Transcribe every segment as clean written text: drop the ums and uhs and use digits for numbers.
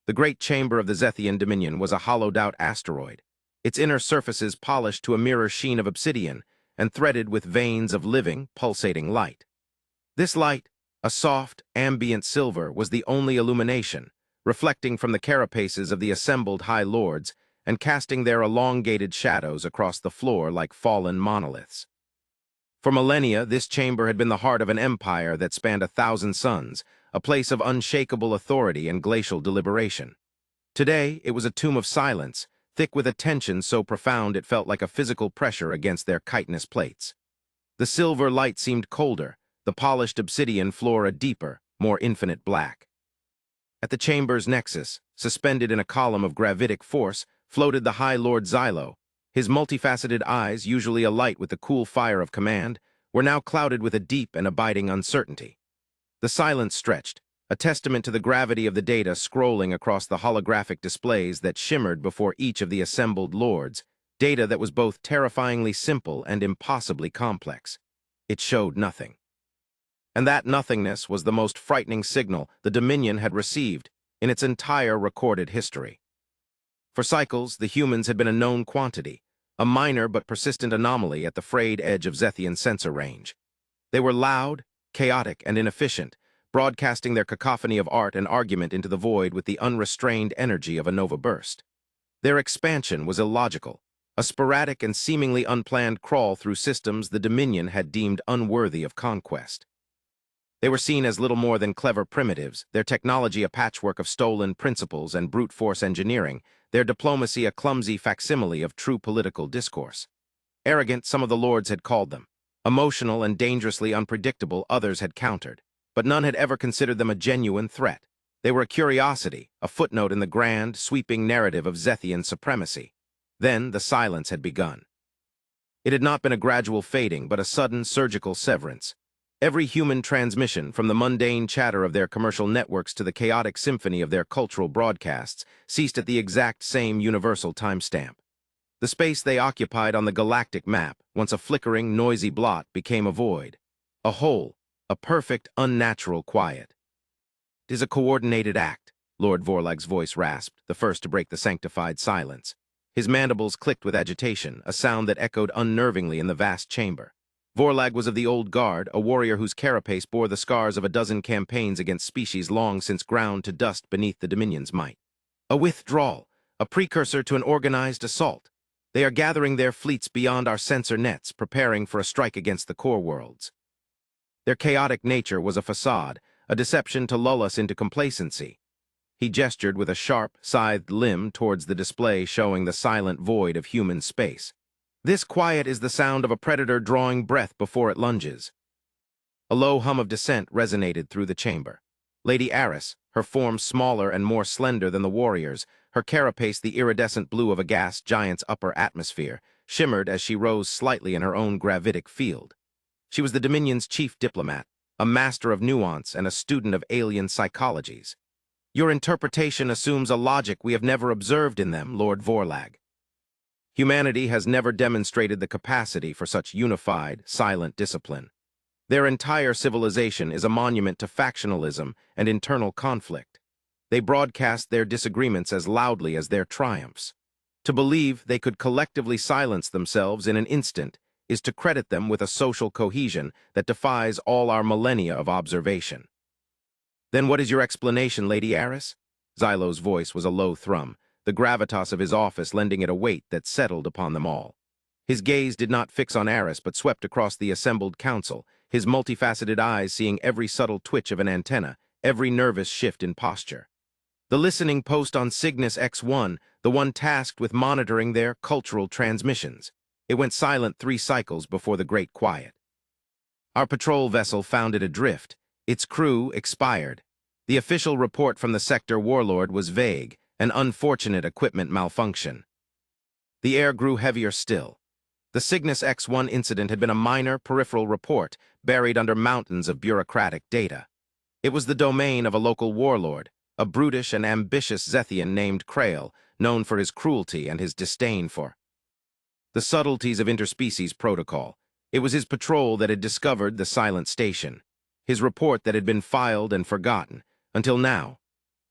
The great chamber of the Zethian Dominion was a hollowed-out asteroid, its inner surfaces polished to a mirror sheen of obsidian and threaded with veins of living, pulsating light. This light, a soft, ambient silver, was the only illumination, reflecting from the carapaces of the assembled High Lords and casting their elongated shadows across the floor like fallen monoliths. For millennia, this chamber had been the heart of an empire that spanned 1,000 suns, a place of unshakable authority and glacial deliberation. Today, it was a tomb of silence, thick with a tension so profound it felt like a physical pressure against their chitinous plates. The silver light seemed colder, the polished obsidian floor a deeper, more infinite black. At the chamber's nexus, suspended in a column of gravitic force, floated the High Lord Xylo. His multifaceted eyes, usually alight with the cool fire of command, were now clouded with a deep and abiding uncertainty. The silence stretched, a testament to the gravity of the data scrolling across the holographic displays that shimmered before each of the assembled lords, data that was both terrifyingly simple and impossibly complex. It showed nothing. And that nothingness was the most frightening signal the Dominion had received in its entire recorded history. For cycles, the humans had been a known quantity, a minor but persistent anomaly at the frayed edge of Zethian sensor range. They were loud, chaotic, and inefficient, broadcasting their cacophony of art and argument into the void with the unrestrained energy of a nova burst. Their expansion was illogical, a sporadic and seemingly unplanned crawl through systems the Dominion had deemed unworthy of conquest. They were seen as little more than clever primitives, their technology a patchwork of stolen principles and brute force engineering, their diplomacy a clumsy facsimile of true political discourse. Arrogant, some of the lords had called them. Emotional and dangerously unpredictable, others had countered. But none had ever considered them a genuine threat. They were a curiosity, a footnote in the grand, sweeping narrative of Zethian supremacy. Then the silence had begun. It had not been a gradual fading, but a sudden, surgical severance. Every human transmission, from the mundane chatter of their commercial networks to the chaotic symphony of their cultural broadcasts, ceased at the exact same universal timestamp. The space they occupied on the galactic map, once a flickering, noisy blot, became a void. A hole, a perfect, unnatural quiet. "It is a coordinated act," Lord Vorlag's voice rasped, the first to break the sanctified silence. His mandibles clicked with agitation, a sound that echoed unnervingly in the vast chamber. Vorlag was of the old guard, a warrior whose carapace bore the scars of a dozen campaigns against species long since ground to dust beneath the Dominion's might. A withdrawal, a precursor to an organized assault. They are gathering their fleets beyond our sensor nets, preparing for a strike against the core worlds. Their chaotic nature was a facade, a deception to lull us into complacency. He gestured with a sharp, scythed limb towards the display showing the silent void of human space. "This quiet is the sound of a predator drawing breath before it lunges." A low hum of dissent resonated through the chamber. Lady Aris, her form smaller and more slender than the warriors, her carapace the iridescent blue of a gas giant's upper atmosphere, shimmered as she rose slightly in her own gravitic field. She was the Dominion's chief diplomat, a master of nuance and a student of alien psychologies. "Your interpretation assumes a logic we have never observed in them, Lord Vorlag. Humanity has never demonstrated the capacity for such unified, silent discipline. Their entire civilization is a monument to factionalism and internal conflict. They broadcast their disagreements as loudly as their triumphs. To believe they could collectively silence themselves in an instant is to credit them with a social cohesion that defies all our millennia of observation." "Then what is your explanation, Lady Aris?" Xylo's voice was a low thrum, the gravitas of his office lending it a weight that settled upon them all. His gaze did not fix on Aris, but swept across the assembled council, his multifaceted eyes seeing every subtle twitch of an antenna, every nervous shift in posture. "The listening post on Cygnus X1, the one tasked with monitoring their cultural transmissions. It went silent 3 cycles before the Great Quiet. Our patrol vessel found it adrift. Its crew expired. The official report from the sector warlord was vague, an unfortunate equipment malfunction." The air grew heavier still. The Cygnus X1 incident had been a minor, peripheral report buried under mountains of bureaucratic data. It was the domain of a local warlord, a brutish and ambitious Zethian named Krail, known for his cruelty and his disdain for the subtleties of interspecies protocol. It was his patrol that had discovered the silent station, his report that had been filed and forgotten, until now.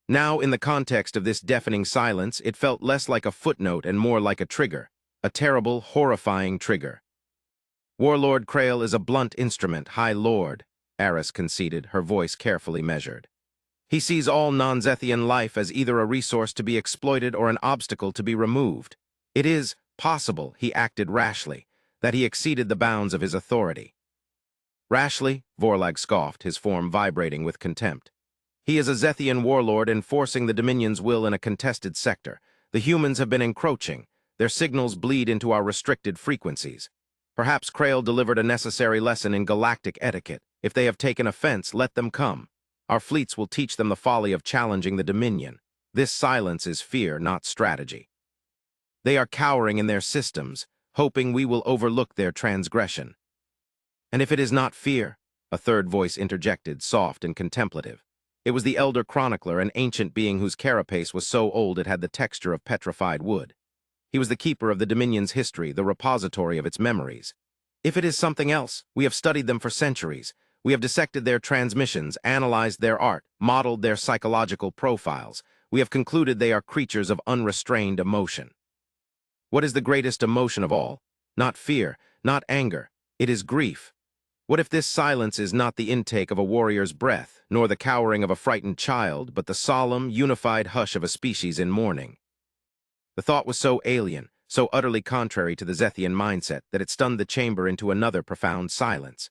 Now, in the context of this deafening silence, it felt less like a footnote and more like a trigger, a terrible, horrifying trigger. Warlord Krail is a blunt instrument, High Lord, Eris conceded, her voice carefully measured. He sees all non-Zethian life as either a resource to be exploited or an obstacle to be removed. It is possible he acted rashly, that he exceeded the bounds of his authority. Rashly? Vorlag scoffed, his form vibrating with contempt. He is a Zethian warlord enforcing the Dominion's will in a contested sector. The humans have been encroaching. Their signals bleed into our restricted frequencies. Perhaps Krail delivered a necessary lesson in galactic etiquette. If they have taken offense, let them come. Our fleets will teach them the folly of challenging the Dominion. This silence is fear, not strategy. They are cowering in their systems, hoping we will overlook their transgression. And if it is not fear, a third voice interjected, soft and contemplative. It was the elder chronicler, an ancient being whose carapace was so old it had the texture of petrified wood. He was the keeper of the Dominion's history, the repository of its memories. If it is something else, we have studied them for centuries. We have dissected their transmissions, analyzed their art, modeled their psychological profiles. We have concluded they are creatures of unrestrained emotion. What is the greatest emotion of all? Not fear, not anger. It is grief. What if this silence is not the intake of a warrior's breath, nor the cowering of a frightened child, but the solemn, unified hush of a species in mourning? The thought was so alien, so utterly contrary to the Zethian mindset, that it stunned the chamber into another profound silence.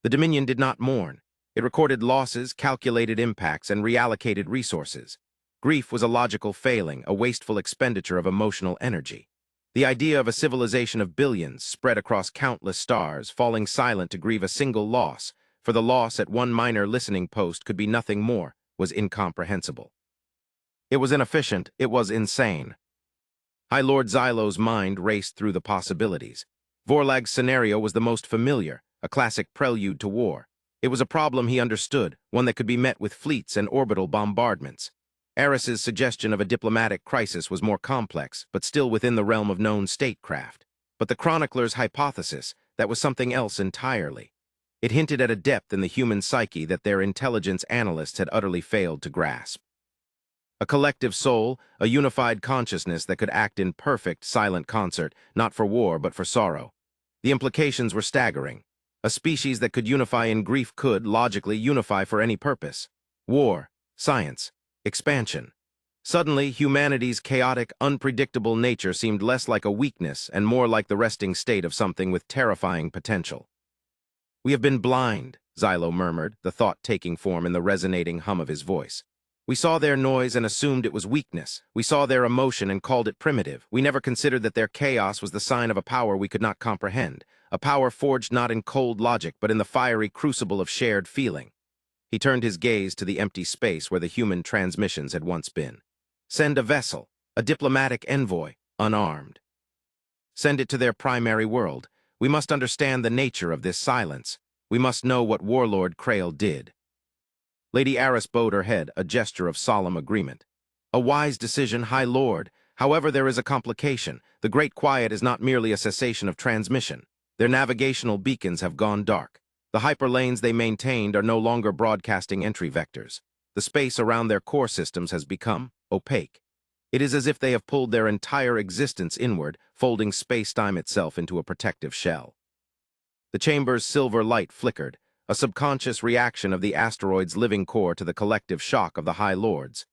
The Dominion did not mourn. It recorded losses, calculated impacts, and reallocated resources. Grief was a logical failing, a wasteful expenditure of emotional energy. The idea of a civilization of billions spread across countless stars, falling silent to grieve a single loss, for the loss at one minor listening post could be nothing more, was incomprehensible. It was inefficient, it was insane. High Lord Xylo's mind raced through the possibilities. Vorlag's scenario was the most familiar, a classic prelude to war. It was a problem he understood, one that could be met with fleets and orbital bombardments. Eris's suggestion of a diplomatic crisis was more complex, but still within the realm of known statecraft. But the chronicler's hypothesis, that was something else entirely. It hinted at a depth in the human psyche that their intelligence analysts had utterly failed to grasp. A collective soul, a unified consciousness that could act in perfect, silent concert, not for war but for sorrow. The implications were staggering. A species that could unify in grief could, logically, unify for any purpose. War, science, expansion. Suddenly, humanity's chaotic, unpredictable nature seemed less like a weakness and more like the resting state of something with terrifying potential. "We have been blind," Xylo murmured, the thought taking form in the resonating hum of his voice. "We saw their noise and assumed it was weakness. We saw their emotion and called it primitive. We never considered that their chaos was the sign of a power we could not comprehend, a power forged not in cold logic but in the fiery crucible of shared feeling." He turned his gaze to the empty space where the human transmissions had once been. "Send a vessel, a diplomatic envoy, unarmed. Send it to their primary world. We must understand the nature of this silence. We must know what Warlord Krail did." Lady Eris bowed her head, a gesture of solemn agreement. "A wise decision, High Lord. However, there is a complication. The Great Quiet is not merely a cessation of transmission. Their navigational beacons have gone dark. The hyperlanes they maintained are no longer broadcasting entry vectors. The space around their core systems has become opaque. It is as if they have pulled their entire existence inward, folding space-time itself into a protective shell." The chamber's silver light flickered, a subconscious reaction of the asteroid's living core to the collective shock of the High Lords.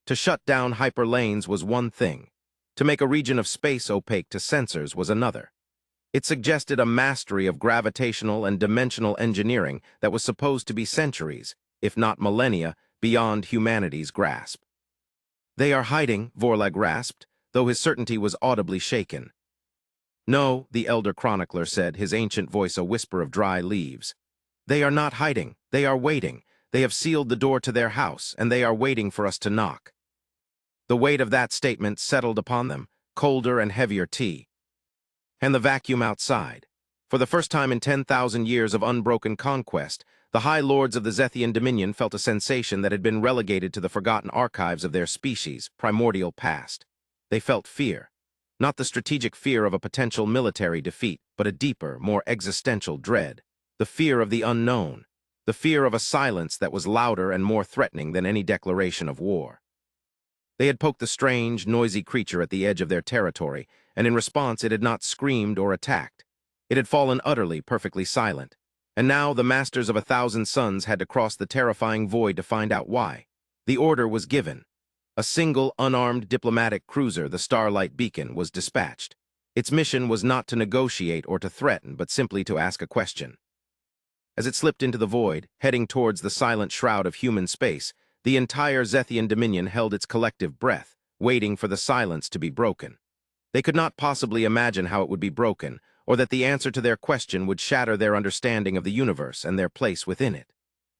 To shut down hyperlanes was one thing. To make a region of space opaque to sensors was another. It suggested a mastery of gravitational and dimensional engineering that was supposed to be centuries, if not millennia, beyond humanity's grasp. "They are hiding," Vorlag rasped, though his certainty was audibly shaken. "No," the elder chronicler said, his ancient voice a whisper of dry leaves. "They are not hiding. They are waiting. They have sealed the door to their house, and they are waiting for us to knock." The weight of that statement settled upon them, colder and heavier tea. And the vacuum outside. For the first time in 10,000 years of unbroken conquest, the High Lords of the Zethian Dominion felt a sensation that had been relegated to the forgotten archives of their species' primordial past. They felt fear. Not the strategic fear of a potential military defeat, but a deeper, more existential dread. The fear of the unknown. The fear of a silence that was louder and more threatening than any declaration of war. They had poked the strange, noisy creature at the edge of their territory, and in response it had not screamed or attacked. It had fallen utterly, perfectly silent. And now the masters of 1,000 suns had to cross the terrifying void to find out why. The order was given. A single, unarmed diplomatic cruiser, the Starlight Beacon, was dispatched. Its mission was not to negotiate or to threaten, but simply to ask a question. As it slipped into the void, heading towards the silent shroud of human space, the entire Zethian Dominion held its collective breath, waiting for the silence to be broken. They could not possibly imagine how it would be broken, or that the answer to their question would shatter their understanding of the universe and their place within it.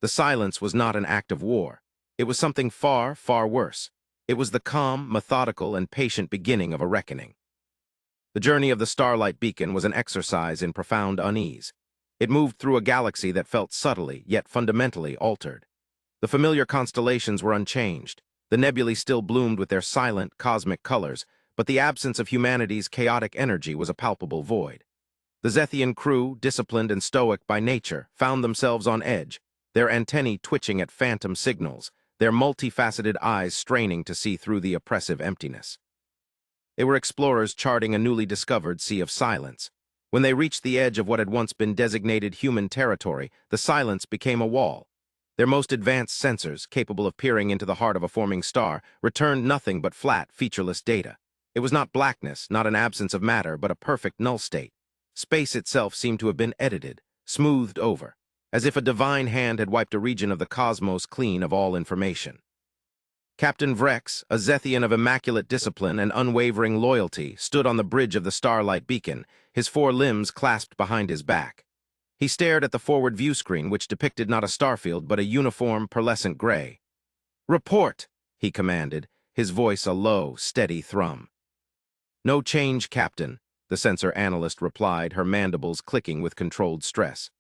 The silence was not an act of war. It was something far, far worse. It was the calm, methodical, and patient beginning of a reckoning. The journey of the Starlight Beacon was an exercise in profound unease. It moved through a galaxy that felt subtly, yet fundamentally altered. The familiar constellations were unchanged. The nebulae still bloomed with their silent, cosmic colors, but the absence of humanity's chaotic energy was a palpable void. The Zethian crew, disciplined and stoic by nature, found themselves on edge, their antennae twitching at phantom signals, their multifaceted eyes straining to see through the oppressive emptiness. They were explorers charting a newly discovered sea of silence. When they reached the edge of what had once been designated human territory, the silence became a wall. Their most advanced sensors, capable of peering into the heart of a forming star, returned nothing but flat, featureless data. It was not blackness, not an absence of matter, but a perfect null state. Space itself seemed to have been edited, smoothed over, as if a divine hand had wiped a region of the cosmos clean of all information. Captain Vrex, a Zethian of immaculate discipline and unwavering loyalty, stood on the bridge of the Starlight Beacon, his 4 limbs clasped behind his back. He stared at the forward view screen, which depicted not a starfield but a uniform, pearlescent gray. "Report," he commanded, his voice a low, steady thrum. "No change, Captain," the sensor analyst replied, her mandibles clicking with controlled stress.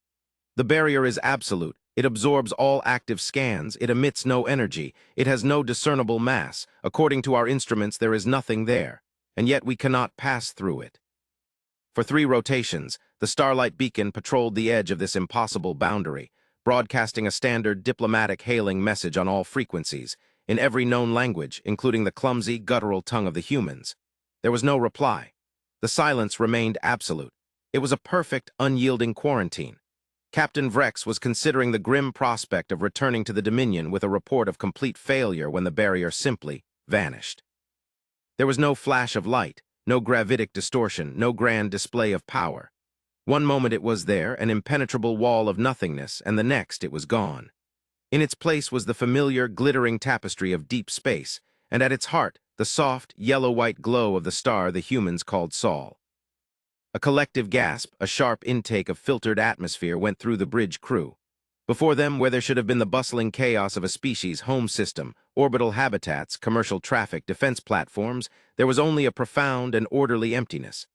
"The barrier is absolute. It absorbs all active scans. It emits no energy. It has no discernible mass. According to our instruments, there is nothing there. And yet we cannot pass through it." For 3 rotations, the Starlight Beacon patrolled the edge of this impossible boundary, broadcasting a standard diplomatic hailing message on all frequencies, in every known language, including the clumsy, guttural tongue of the humans. There was no reply. The silence remained absolute. It was a perfect, unyielding quarantine. Captain Vrex was considering the grim prospect of returning to the Dominion with a report of complete failure when the barrier simply vanished. There was no flash of light, no gravitic distortion, no grand display of power. One moment it was there, an impenetrable wall of nothingness, and the next it was gone. In its place was the familiar, glittering tapestry of deep space, and at its heart, the soft, yellow-white glow of the star the humans called Sol. A collective gasp, a sharp intake of filtered atmosphere went through the bridge crew. Before them, where there should have been the bustling chaos of a species' home system, orbital habitats, commercial traffic, defense platforms, there was only a profound and orderly emptiness.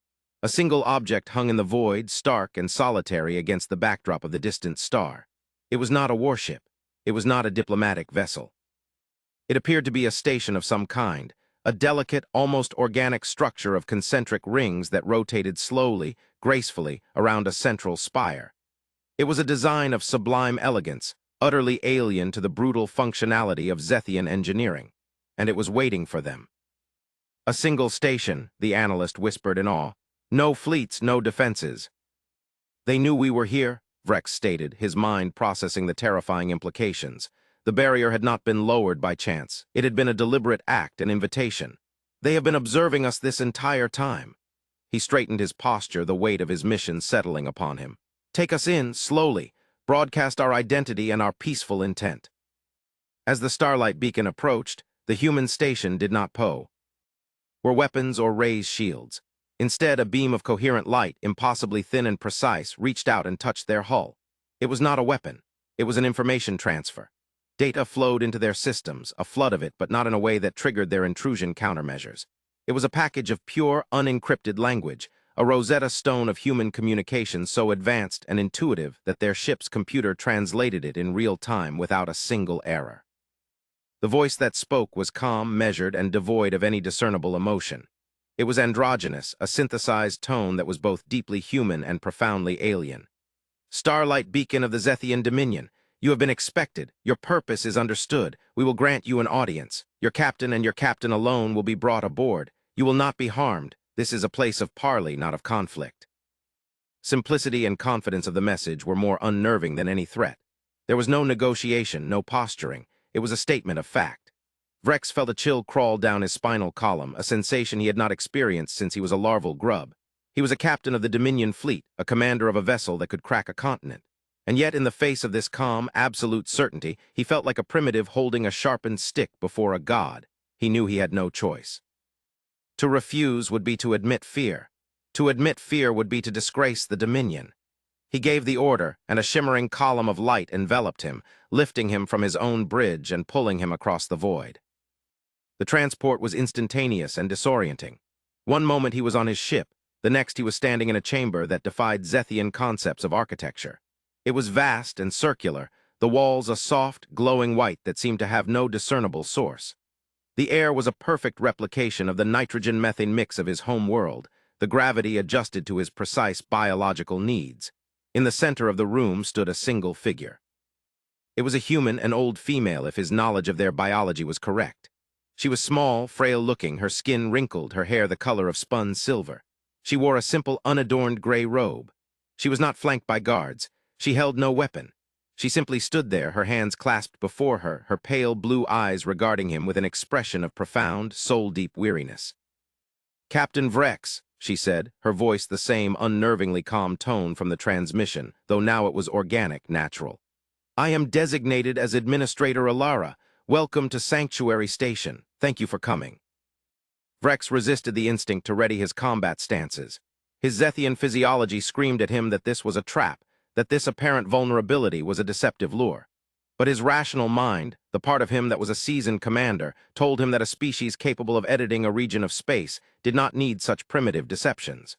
A single object hung in the void, stark and solitary against the backdrop of the distant star. It was not a warship. It was not a diplomatic vessel. It appeared to be a station of some kind, a delicate, almost organic structure of concentric rings that rotated slowly, gracefully, around a central spire. It was a design of sublime elegance, utterly alien to the brutal functionality of Zethian engineering, and it was waiting for them. "A single station," the analyst whispered in awe. "No fleets, no defenses." "They knew we were here," Vrex stated, his mind processing the terrifying implications. The barrier had not been lowered by chance. It had been a deliberate act, an invitation. "They have been observing us this entire time." He straightened his posture, the weight of his mission settling upon him. "Take us in, slowly. Broadcast our identity and our peaceful intent." As the Starlight Beacon approached, the human station did not were weapons or raised shields. Instead, a beam of coherent light, impossibly thin and precise, reached out and touched their hull. It was not a weapon. It was an information transfer. Data flowed into their systems, a flood of it, but not in a way that triggered their intrusion countermeasures. It was a package of pure, unencrypted language, a Rosetta Stone of human communication so advanced and intuitive that their ship's computer translated it in real time without a single error. The voice that spoke was calm, measured, and devoid of any discernible emotion. It was androgynous, a synthesized tone that was both deeply human and profoundly alien. "Starlight Beacon of the Zethian Dominion, You have been expected. Your purpose is understood. We will grant you an audience. Your captain and your captain alone will be brought aboard. You will not be harmed. This is a place of parley, not of conflict. Simplicity and confidence of the message were more unnerving than any threat. There was no negotiation, no posturing. It was a statement of fact. Vrex felt a chill crawl down his spinal column, a sensation he had not experienced since he was a larval grub. He was a captain of the Dominion fleet, a commander of a vessel that could crack a continent. And yet, in the face of this calm, absolute certainty, he felt like a primitive holding a sharpened stick before a god. He knew he had no choice. To refuse would be to admit fear. To admit fear would be to disgrace the Dominion. He gave the order, and a shimmering column of light enveloped him, lifting him from his own bridge and pulling him across the void. The transport was instantaneous and disorienting. One moment he was on his ship, the next he was standing in a chamber that defied Zethian concepts of architecture. It was vast and circular, the walls a soft, glowing white that seemed to have no discernible source. The air was a perfect replication of the nitrogen-methane mix of his home world, the gravity adjusted to his precise biological needs. In the center of the room stood a single figure. It was a human, an old female, if his knowledge of their biology was correct. She was small, frail-looking, her skin wrinkled, her hair the color of spun silver. She wore a simple, unadorned gray robe. She was not flanked by guards. She held no weapon. She simply stood there, her hands clasped before her, her pale blue eyes regarding him with an expression of profound, soul-deep weariness. "Captain Vrex," she said, her voice the same unnervingly calm tone from the transmission, though now it was organic, natural. "I am designated as Administrator Alara. Welcome to Sanctuary Station. Thank you for coming." Vrex resisted the instinct to ready his combat stances. His Zethian physiology screamed at him that this was a trap, that this apparent vulnerability was a deceptive lure. But his rational mind, the part of him that was a seasoned commander, told him that a species capable of editing a region of space did not need such primitive deceptions.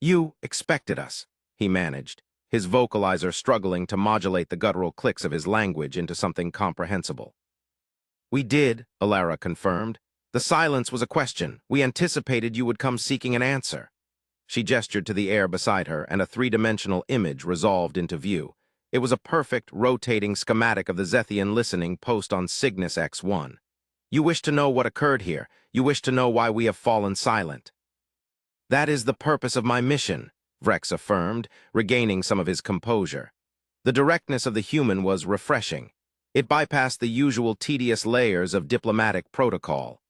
"You expected us," he managed, his vocalizer struggling to modulate the guttural clicks of his language into something comprehensible. "We did," Alara confirmed. "The silence was a question. We anticipated you would come seeking an answer." She gestured to the air beside her, and a three-dimensional image resolved into view. It was a perfect, rotating schematic of the Zethian listening post on Cygnus X1. "You wish to know what occurred here. You wish to know why we have fallen silent." "That is the purpose of my mission," Vrex affirmed, regaining some of his composure. The directness of the human was refreshing. It bypassed the usual tedious layers of diplomatic protocol.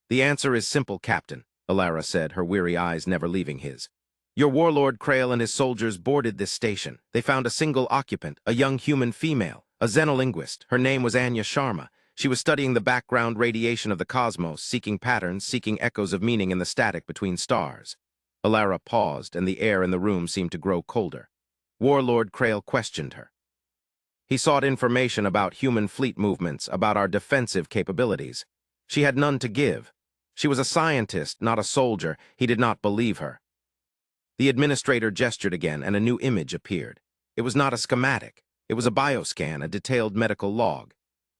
"The answer is simple, Captain," Alara said, her weary eyes never leaving his. "Your warlord Krail and his soldiers boarded this station. They found a single occupant, a young human female, a xenolinguist. Her name was Anya Sharma. She was studying the background radiation of the cosmos, seeking patterns, seeking echoes of meaning in the static between stars." Alara paused, and the air in the room seemed to grow colder. Warlord Krail questioned her. He sought information about human fleet movements, about our defensive capabilities. She had none to give. She was a scientist, not a soldier. He did not believe her. The administrator gestured again, and a new image appeared. It was not a schematic. It was a bioscan, a detailed medical log.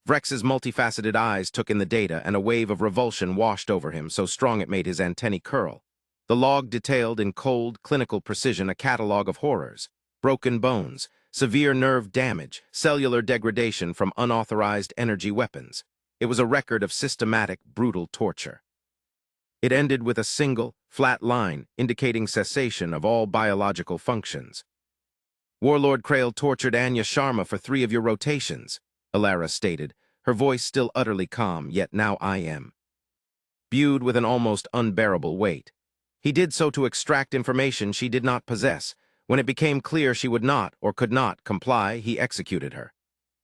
Vrex's multifaceted eyes took in the data, and a wave of revulsion washed over him, so strong it made his antennae curl. The log detailed in cold, clinical precision a catalog of horrors: broken bones, severe nerve damage, cellular degradation from unauthorized energy weapons. It was a record of systematic, brutal torture. It ended with a single, flat line indicating cessation of all biological functions. "Warlord Krail tortured Anya Sharma for 3 of your rotations," Alara stated, her voice still utterly calm, yet now imbued with an almost unbearable weight. "He did so to extract information she did not possess. When it became clear she would not or could not comply, he executed her.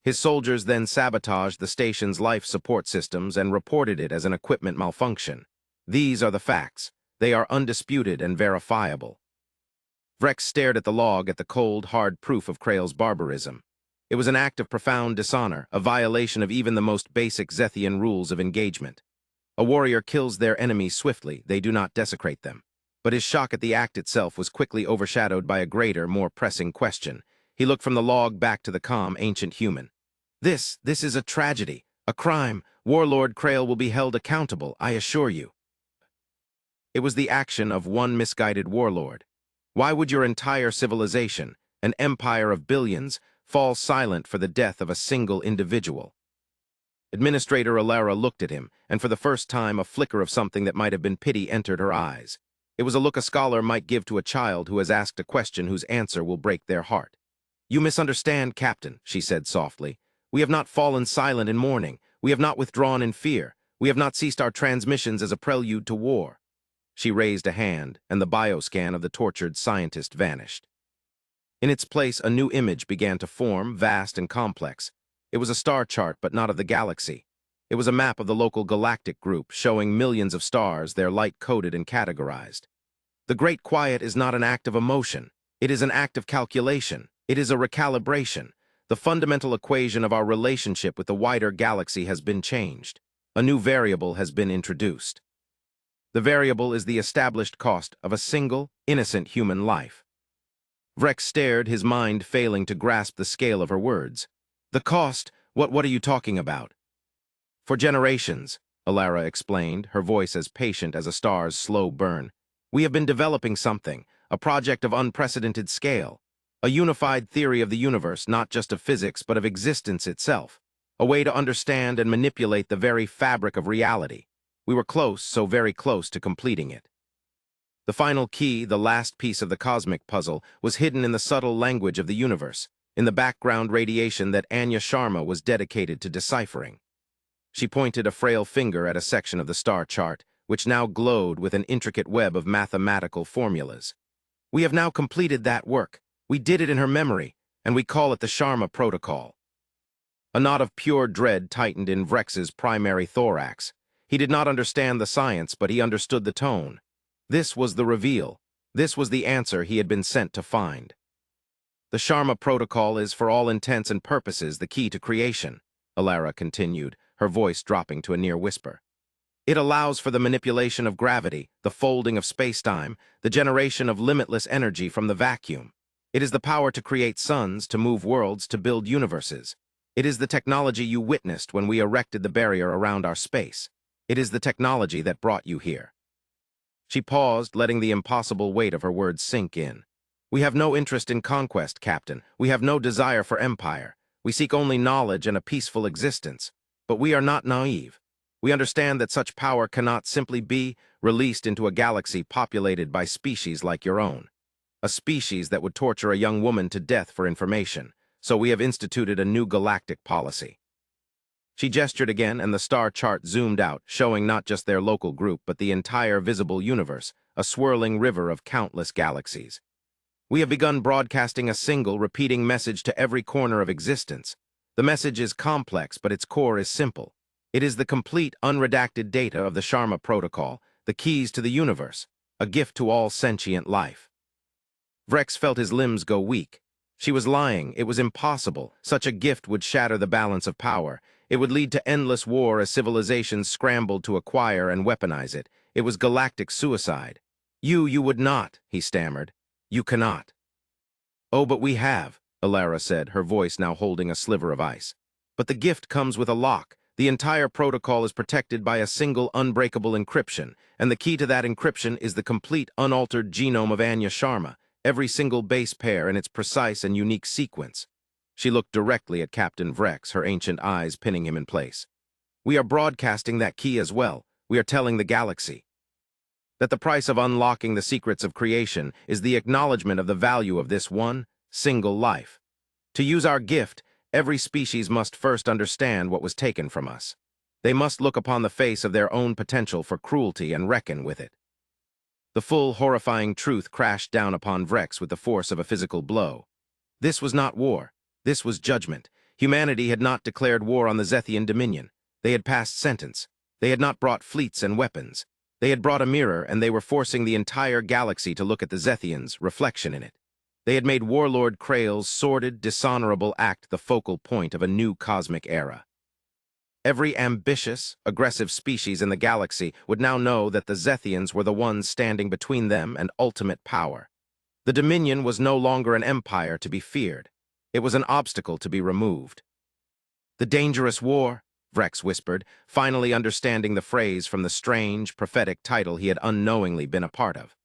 His soldiers then sabotaged the station's life support systems and reported it as an equipment malfunction. These are the facts. They are undisputed and verifiable." Vrex stared at the log, at the cold, hard proof of Krail's barbarism. It was an act of profound dishonor, a violation of even the most basic Zethian rules of engagement. A warrior kills their enemies swiftly, they do not desecrate them. But his shock at the act itself was quickly overshadowed by a greater, more pressing question. He looked from the log back to the calm, ancient human. This is a tragedy, a crime. Warlord Krail will be held accountable, I assure you." It was the action of one misguided warlord. Why would your entire civilization, an empire of billions, fall silent for the death of a single individual. Administrator Alara looked at him, and for the first time a flicker of something that might have been pity entered her eyes. It was a look a scholar might give to a child who has asked a question whose answer will break their heart. "You misunderstand, Captain," she said softly. "We have not fallen silent in mourning. We have not withdrawn in fear. We have not ceased our transmissions as a prelude to war." She raised a hand, and the bioscan of the tortured scientist vanished. In its place, a new image began to form, vast and complex. It was a star chart, but not of the galaxy. It was a map of the local Galactic group, showing millions of stars, their light coded and categorized. The Great Quiet is not an act of emotion. It is an act of calculation. It is a recalibration. The fundamental equation of our relationship with the wider galaxy has been changed. A new variable has been introduced. The variable is the established cost of a single, innocent human life. Vrex stared, his mind failing to grasp the scale of her words. "The cost? What are you talking about?" "For generations," Alara explained, her voice as patient as a star's slow burn, "we have been developing something, a project of unprecedented scale, a unified theory of the universe, not just of physics, but of existence itself, a way to understand and manipulate the very fabric of reality. We were close, so very close to completing it." The final key, the last piece of the cosmic puzzle, was hidden in the subtle language of the universe, in the background radiation that Anya Sharma was dedicated to deciphering. She pointed a frail finger at a section of the star chart, which now glowed with an intricate web of mathematical formulas. "We have now completed that work. We did it in her memory, and we call it the Sharma Protocol." A knot of pure dread tightened in Vrex's primary thorax. He did not understand the science, but he understood the tone. This was the reveal. This was the answer he had been sent to find. "The Sharma Protocol is, for all intents and purposes, the key to creation," Alara continued, her voice dropping to a near whisper. "It allows for the manipulation of gravity, the folding of spacetime, the generation of limitless energy from the vacuum. It is the power to create suns, to move worlds, to build universes. It is the technology you witnessed when we erected the barrier around our space. It is the technology that brought you here." She paused, letting the impossible weight of her words sink in. "We have no interest in conquest, Captain. We have no desire for empire. We seek only knowledge and a peaceful existence. But we are not naive. We understand that such power cannot simply be released into a galaxy populated by species like your own. A species that would torture a young woman to death for information. So we have instituted a new galactic policy." She gestured again, and the star chart zoomed out, showing not just their local group, but the entire visible universe, a swirling river of countless galaxies. "We have begun broadcasting a single, repeating message to every corner of existence. The message is complex, but its core is simple. It is the complete, unredacted data of the Sharma Protocol, the keys to the universe, a gift to all sentient life." Vrex felt his limbs go weak. She was lying. It was impossible. Such a gift would shatter the balance of power. It would lead to endless war as civilizations scrambled to acquire and weaponize it. It was galactic suicide. You would not," he stammered. "You cannot." "Oh, but we have," Alara said, her voice now holding a sliver of ice. "But the gift comes with a lock. The entire protocol is protected by a single unbreakable encryption, and the key to that encryption is the complete, unaltered genome of Anya Sharma, every single base pair in its precise and unique sequence." She looked directly at Captain Vrex, her ancient eyes pinning him in place. "We are broadcasting that key as well. We are telling the galaxy that the price of unlocking the secrets of creation is the acknowledgement of the value of this one, single life. To use our gift, every species must first understand what was taken from us. They must look upon the face of their own potential for cruelty and reckon with it." The full, horrifying truth crashed down upon Vrex with the force of a physical blow. This was not war. This was judgment. Humanity had not declared war on the Zethian Dominion. They had passed sentence. They had not brought fleets and weapons. They had brought a mirror, and they were forcing the entire galaxy to look at the Zethians' reflection in it. They had made Warlord Krail's sordid, dishonorable act the focal point of a new cosmic era. Every ambitious, aggressive species in the galaxy would now know that the Zethians were the ones standing between them and ultimate power. The Dominion was no longer an empire to be feared. It was an obstacle to be removed. "The dangerous war," Vrex whispered, finally understanding the phrase from the strange, prophetic title he had unknowingly been a part of.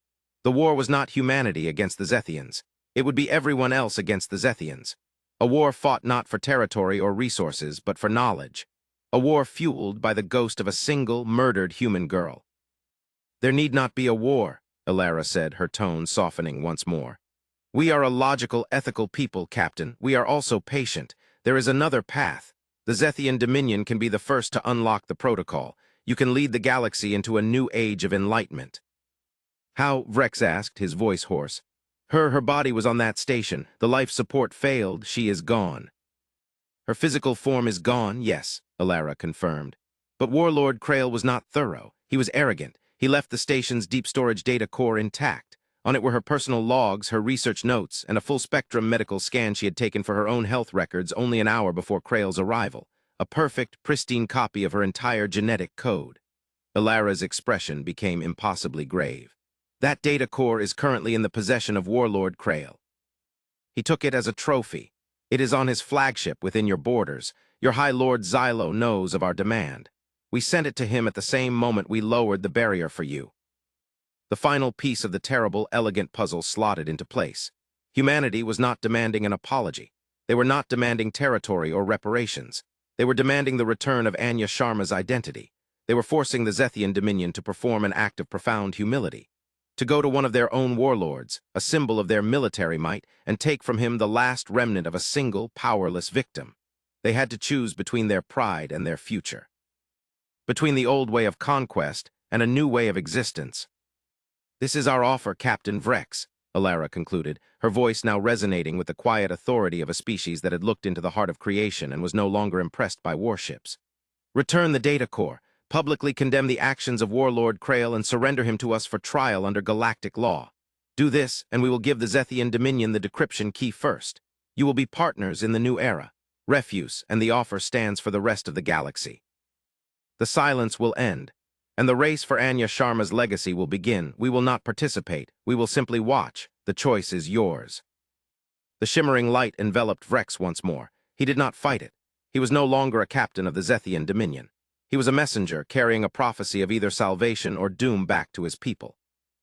The war was not humanity against the Zethians. It would be everyone else against the Zethians. A war fought not for territory or resources, but for knowledge. A war fueled by the ghost of a single, murdered human girl. "There need not be a war," Alara said, her tone softening once more. "We are a logical, ethical people, Captain. We are also patient. There is another path. The Zethian Dominion can be the first to unlock the protocol. You can lead the galaxy into a new age of enlightenment." "How?" Vrex asked, his voice hoarse. Her body was on that station. The life support failed. She is gone." "Her physical form is gone, yes," Alara confirmed. "But Warlord Krail was not thorough. He was arrogant. He left the station's deep storage data core intact. On it were her personal logs, her research notes, and a full-spectrum medical scan she had taken for her own health records only an hour before Krail's arrival. A perfect, pristine copy of her entire genetic code." Alara's expression became impossibly grave. "That data core is currently in the possession of Warlord Krail. He took it as a trophy. It is on his flagship within your borders. Your High Lord Xylo knows of our demand. We sent it to him at the same moment we lowered the barrier for you." The final piece of the terrible, elegant puzzle slotted into place. Humanity was not demanding an apology. They were not demanding territory or reparations. They were demanding the return of Anya Sharma's identity. They were forcing the Zethian Dominion to perform an act of profound humility, to go to one of their own warlords, a symbol of their military might, and take from him the last remnant of a single, powerless victim. They had to choose between their pride and their future, between the old way of conquest and a new way of existence. "This is our offer, Captain Vrex," Alara concluded, her voice now resonating with the quiet authority of a species that had looked into the heart of creation and was no longer impressed by warships. "Return the data core, publicly condemn the actions of Warlord Krail, and surrender him to us for trial under galactic law. Do this, and we will give the Zethian Dominion the decryption key first. You will be partners in the new era. Refuse, and the offer stands for the rest of the galaxy. The silence will end, and the race for Anya Sharma's legacy will begin. We will not participate. We will simply watch. The choice is yours." The shimmering light enveloped Vrex once more. He did not fight it. He was no longer a captain of the Zethian Dominion. He was a messenger carrying a prophecy of either salvation or doom back to his people.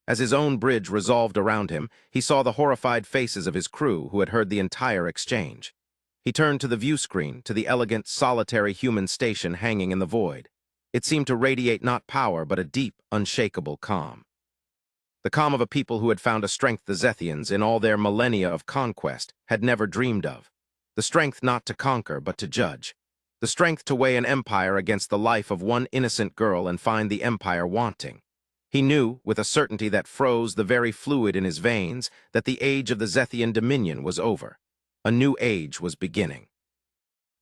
As his own bridge resolved around him, he saw the horrified faces of his crew who had heard the entire exchange. He turned to the view screen, to the elegant, solitary human station hanging in the void. It seemed to radiate not power, but a deep, unshakable calm. The calm of a people who had found a strength the Zethians, in all their millennia of conquest, had never dreamed of. The strength not to conquer, but to judge. The strength to weigh an empire against the life of one innocent girl and find the empire wanting. He knew, with a certainty that froze the very fluid in his veins, that the age of the Zethian Dominion was over. A new age was beginning.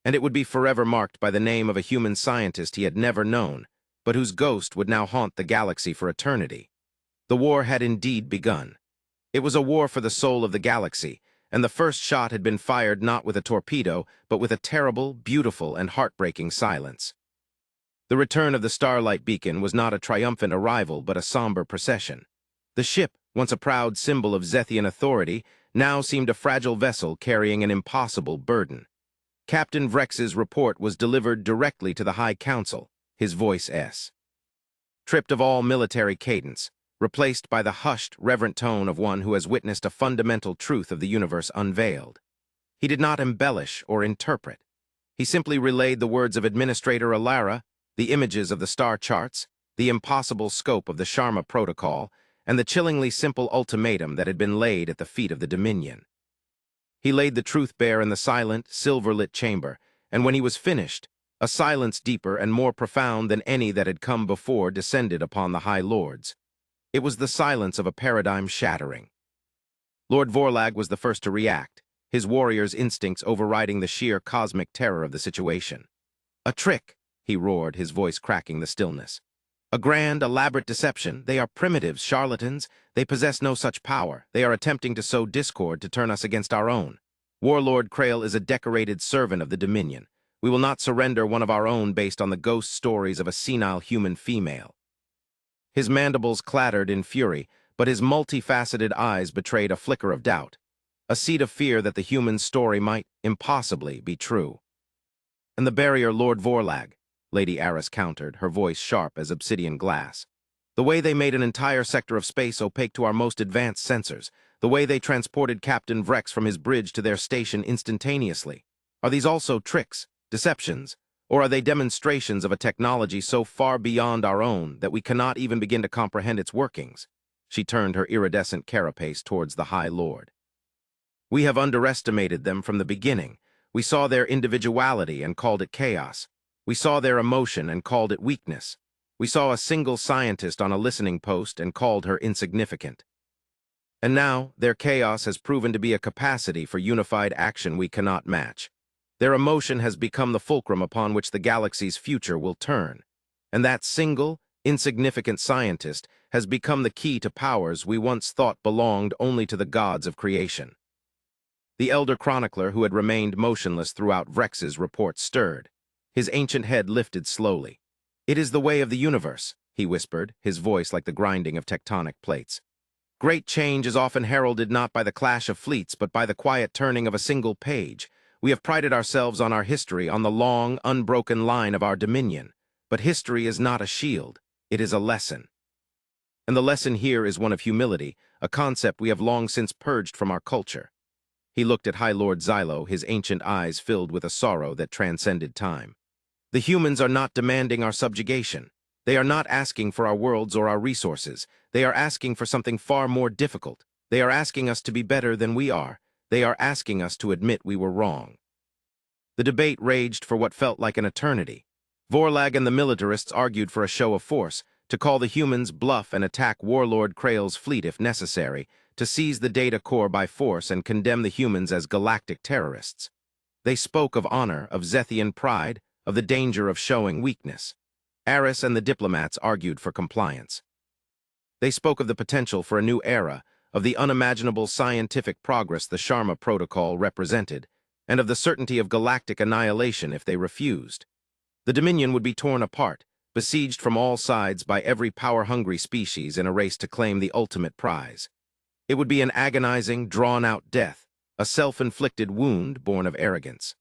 And it would be forever marked by the name of a human scientist he had never known, but whose ghost would now haunt the galaxy for eternity. The war had indeed begun. It was a war for the soul of the galaxy, and the first shot had been fired not with a torpedo, but with a terrible, beautiful, and heartbreaking silence. The return of the Starlight Beacon was not a triumphant arrival, but a somber procession. The ship, once a proud symbol of Zethian authority, now seemed a fragile vessel carrying an impossible burden. Captain Vrex's report was delivered directly to the High Council, his voice stripped of all military cadence, replaced by the hushed, reverent tone of one who has witnessed a fundamental truth of the universe unveiled. He did not embellish or interpret. He simply relayed the words of Administrator Alara, the images of the star charts, the impossible scope of the Sharma Protocol, and the chillingly simple ultimatum that had been laid at the feet of the Dominion. He laid the truth bare in the silent, silver-lit chamber, and when he was finished, a silence deeper and more profound than any that had come before descended upon the High Lords. It was the silence of a paradigm shattering. Lord Vorlag was the first to react, his warrior's instincts overriding the sheer cosmic terror of the situation. "A trick," he roared, his voice cracking the stillness. "A grand, elaborate deception. They are primitives, charlatans. They possess no such power. They are attempting to sow discord to turn us against our own. Warlord Krail is a decorated servant of the Dominion. We will not surrender one of our own based on the ghost stories of a senile human female." His mandibles clattered in fury, but his multifaceted eyes betrayed a flicker of doubt, a seed of fear that the human story might, impossibly, be true. "And the barrier, Lord Vorlag," Lady Aris countered, her voice sharp as obsidian glass. "The way they made an entire sector of space opaque to our most advanced sensors, The way they transported Captain Vrex from his bridge to their station instantaneously. Are these also tricks, deceptions, or are they demonstrations of a technology so far beyond our own that we cannot even begin to comprehend its workings? She turned her iridescent carapace towards the High Lord. We have underestimated them from the beginning. We saw their individuality and called it chaos. We saw their emotion and called it weakness. We saw a single scientist on a listening post and called her insignificant. And now, their chaos has proven to be a capacity for unified action we cannot match. Their emotion has become the fulcrum upon which the galaxy's future will turn. And that single, insignificant scientist has become the key to powers we once thought belonged only to the gods of creation. The elder chronicler who had remained motionless throughout Vrex's report stirred. His ancient head lifted slowly. "It is the way of the universe," he whispered, his voice like the grinding of tectonic plates. "Great change is often heralded not by the clash of fleets, but by the quiet turning of a single page. We have prided ourselves on our history, on the long, unbroken line of our dominion. But history is not a shield, it is a lesson. And the lesson here is one of humility, a concept we have long since purged from our culture." He looked at High Lord Xylo, his ancient eyes filled with a sorrow that transcended time. "The humans are not demanding our subjugation. They are not asking for our worlds or our resources. They are asking for something far more difficult. They are asking us to be better than we are. They are asking us to admit we were wrong." The debate raged for what felt like an eternity. Vorlag and the militarists argued for a show of force, to call the humans bluff and attack Warlord Krail's fleet if necessary, to seize the data core by force and condemn the humans as galactic terrorists. They spoke of honor, of Zethian pride, of the danger of showing weakness. Aris and the diplomats argued for compliance. They spoke of the potential for a new era, of the unimaginable scientific progress the Sharma Protocol represented, and of the certainty of galactic annihilation if they refused. The Dominion would be torn apart, besieged from all sides by every power-hungry species in a race to claim the ultimate prize. It would be an agonizing, drawn-out death, a self-inflicted wound born of arrogance.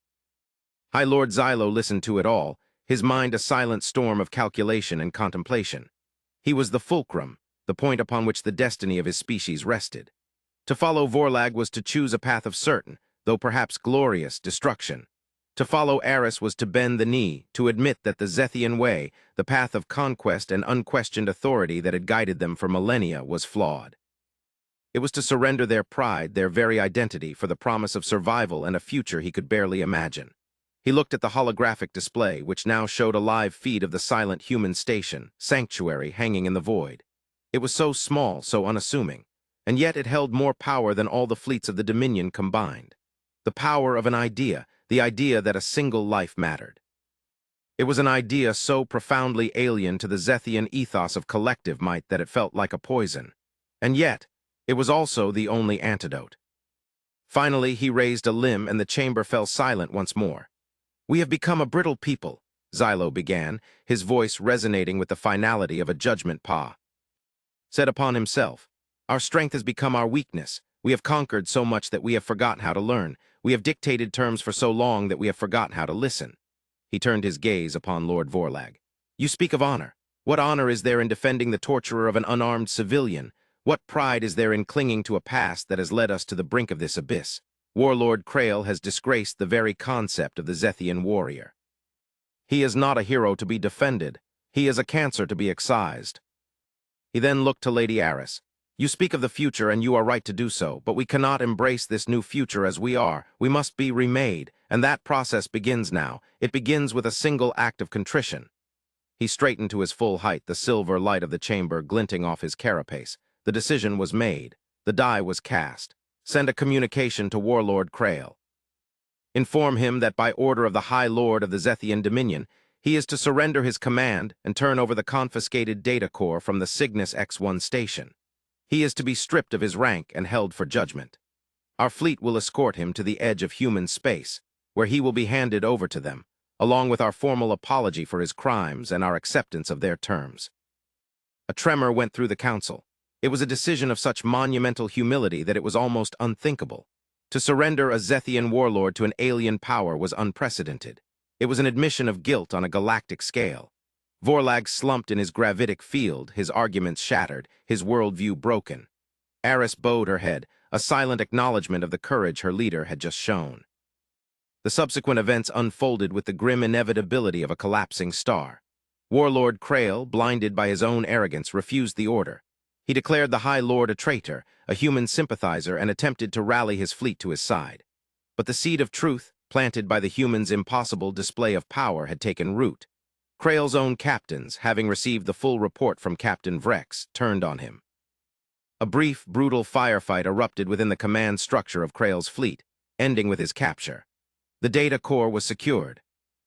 High Lord Xylo listened to it all, his mind a silent storm of calculation and contemplation. He was the fulcrum, the point upon which the destiny of his species rested. To follow Vorlag was to choose a path of certain, though perhaps glorious, destruction. To follow Aris was to bend the knee, to admit that the Zethian way, the path of conquest and unquestioned authority that had guided them for millennia, was flawed. It was to surrender their pride, their very identity, for the promise of survival and a future he could barely imagine. He looked at the holographic display, which now showed a live feed of the silent human station, Sanctuary, hanging in the void. It was so small, so unassuming, and yet it held more power than all the fleets of the Dominion combined. The power of an idea, the idea that a single life mattered. It was an idea so profoundly alien to the Zethian ethos of collective might that it felt like a poison. And yet, it was also the only antidote. Finally, he raised a limb and the chamber fell silent once more. "We have become a brittle people," Xylo began, his voice resonating with the finality of a judgment paw. Said upon himself, "Our strength has become our weakness. We have conquered so much that we have forgotten how to learn. We have dictated terms for so long that we have forgotten how to listen." He turned his gaze upon Lord Vorlag. "You speak of honor. What honor is there in defending the torturer of an unarmed civilian? What pride is there in clinging to a past that has led us to the brink of this abyss? Warlord Krail has disgraced the very concept of the Zethian warrior. He is not a hero to be defended. He is a cancer to be excised." He then looked to Lady Aris. "You speak of the future, and you are right to do so, but we cannot embrace this new future as we are. We must be remade, and that process begins now. It begins with a single act of contrition." He straightened to his full height, the silver light of the chamber glinting off his carapace. The decision was made. The die was cast. Send a communication to Warlord Krail. Inform him that by order of the High Lord of the Zethian Dominion, he is to surrender his command and turn over the confiscated data core from the Cygnus X1 station. He is to be stripped of his rank and held for judgment. Our fleet will escort him to the edge of human space, where he will be handed over to them, along with our formal apology for his crimes and our acceptance of their terms. A tremor went through the council. It was a decision of such monumental humility that it was almost unthinkable. To surrender a Zethian warlord to an alien power was unprecedented. It was an admission of guilt on a galactic scale. Vorlag slumped in his gravitic field, his arguments shattered, his worldview broken. Eris bowed her head, a silent acknowledgement of the courage her leader had just shown. The subsequent events unfolded with the grim inevitability of a collapsing star. Warlord Krail, blinded by his own arrogance, refused the order. He declared the High Lord a traitor, a human sympathizer, and attempted to rally his fleet to his side. But the seed of truth, planted by the humans' impossible display of power, had taken root. Krail's own captains, having received the full report from Captain Vrex, turned on him. A brief, brutal firefight erupted within the command structure of Krail's fleet, ending with his capture. The data core was secured.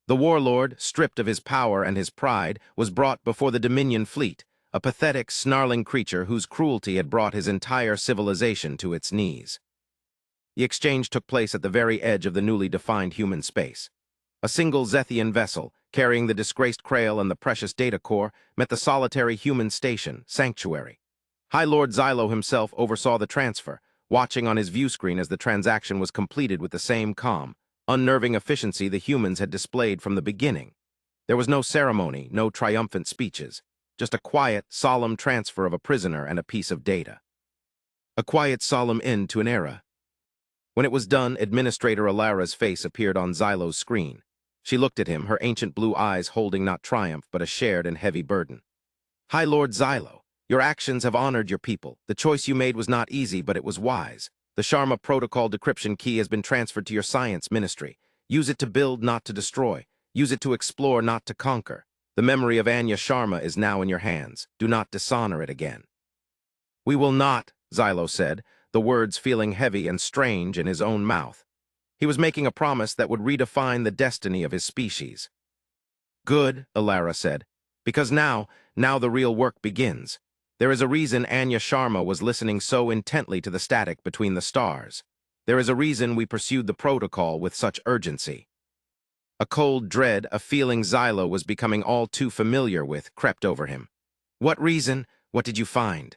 The warlord, stripped of his power and his pride, was brought before the Dominion fleet, a pathetic, snarling creature whose cruelty had brought his entire civilization to its knees. The exchange took place at the very edge of the newly defined human space. A single Zethian vessel, carrying the disgraced Krail and the precious data core, met the solitary human station, Sanctuary. High Lord Xylo himself oversaw the transfer, watching on his viewscreen as the transaction was completed with the same calm, unnerving efficiency the humans had displayed from the beginning. There was no ceremony, no triumphant speeches, just a quiet, solemn transfer of a prisoner and a piece of data. A quiet, solemn end to an era. When it was done, Administrator Alara's face appeared on Xylo's screen. She looked at him, her ancient blue eyes holding not triumph, but a shared and heavy burden. High Lord Xylo, your actions have honored your people. The choice you made was not easy, but it was wise. The Sharma Protocol decryption key has been transferred to your science ministry. Use it to build, not to destroy. Use it to explore, not to conquer. The memory of Anya Sharma is now in your hands. Do not dishonor it again. We will not, Xylo said, the words feeling heavy and strange in his own mouth. He was making a promise that would redefine the destiny of his species. Good, Alara said, because now the real work begins. There is a reason Anya Sharma was listening so intently to the static between the stars. There is a reason we pursued the protocol with such urgency. A cold dread, a feeling Xylo was becoming all too familiar with, crept over him. What reason? What did you find?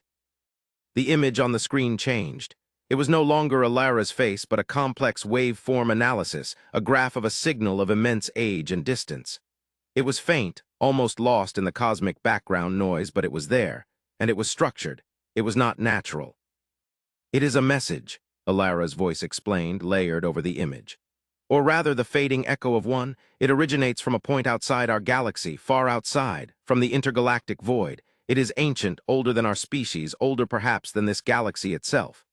The image on the screen changed. It was no longer Alara's face, but a complex waveform analysis, a graph of a signal of immense age and distance. It was faint, almost lost in the cosmic background noise, but it was there, and it was structured. It was not natural. It is a message, Alara's voice explained, layered over the image. Or rather, the fading echo of one, it originates from a point outside our galaxy, far outside, from the intergalactic void. It is ancient, older than our species, older perhaps than this galaxy itself.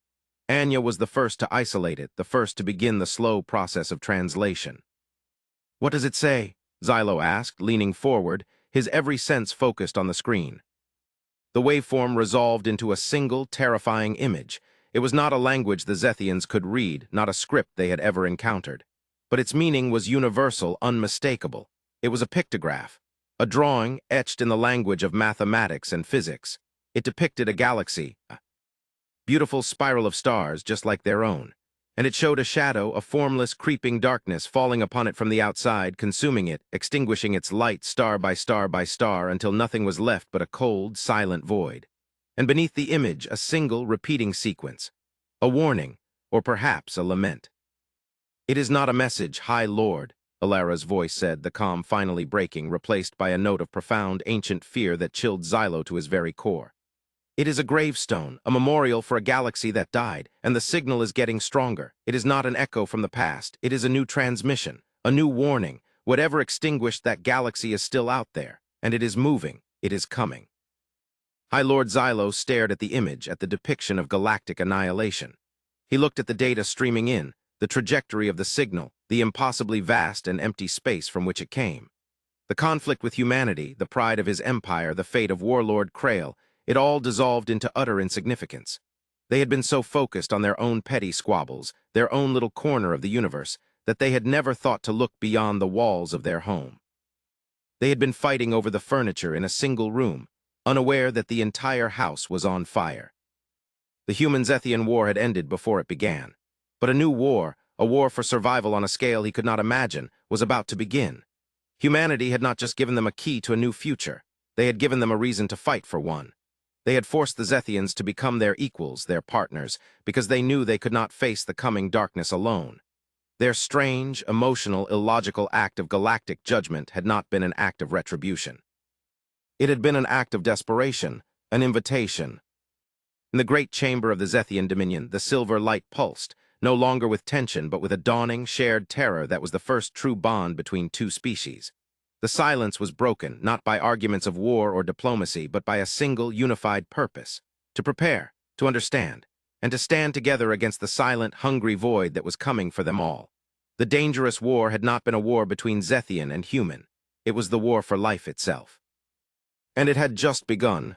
Anya was the first to isolate it, the first to begin the slow process of translation. What does it say? Xylo asked, leaning forward, his every sense focused on the screen. The waveform resolved into a single, terrifying image. It was not a language the Zethians could read, not a script they had ever encountered. But its meaning was universal, unmistakable. It was a pictograph, a drawing etched in the language of mathematics and physics. It depicted a galaxy, a beautiful spiral of stars just like their own, and it showed a shadow, a formless, creeping darkness falling upon it from the outside, consuming it, extinguishing its light star by star by star until nothing was left but a cold, silent void. And beneath the image, a single, repeating sequence, a warning, or perhaps a lament. It is not a message, High Lord, Alara's voice said, the calm finally breaking, replaced by a note of profound, ancient fear that chilled Xylo to his very core. It is a gravestone, a memorial for a galaxy that died, and the signal is getting stronger. It is not an echo from the past. It is a new transmission, a new warning. Whatever extinguished that galaxy is still out there, and it is moving. It is coming. High Lord Xylo stared at the image, at the depiction of galactic annihilation. He looked at the data streaming in, the trajectory of the signal, the impossibly vast and empty space from which it came. The conflict with humanity, the pride of his empire, the fate of Warlord Krail, it all dissolved into utter insignificance. They had been so focused on their own petty squabbles, their own little corner of the universe, that they had never thought to look beyond the walls of their home. They had been fighting over the furniture in a single room, unaware that the entire house was on fire. The human-Zethian war had ended before it began. But a new war, a war for survival on a scale he could not imagine, was about to begin. Humanity had not just given them a key to a new future, they had given them a reason to fight for one. They had forced the Zethians to become their equals, their partners, because they knew they could not face the coming darkness alone. Their strange, emotional, illogical act of galactic judgment had not been an act of retribution. It had been an act of desperation, an invitation. In the great chamber of the Zethian Dominion, the silver light pulsed, no longer with tension, but with a dawning, shared terror that was the first true bond between two species. The silence was broken, not by arguments of war or diplomacy, but by a single, unified purpose: to prepare, to understand, and to stand together against the silent, hungry void that was coming for them all. The dangerous war had not been a war between Zethian and human. It was the war for life itself. And it had just begun.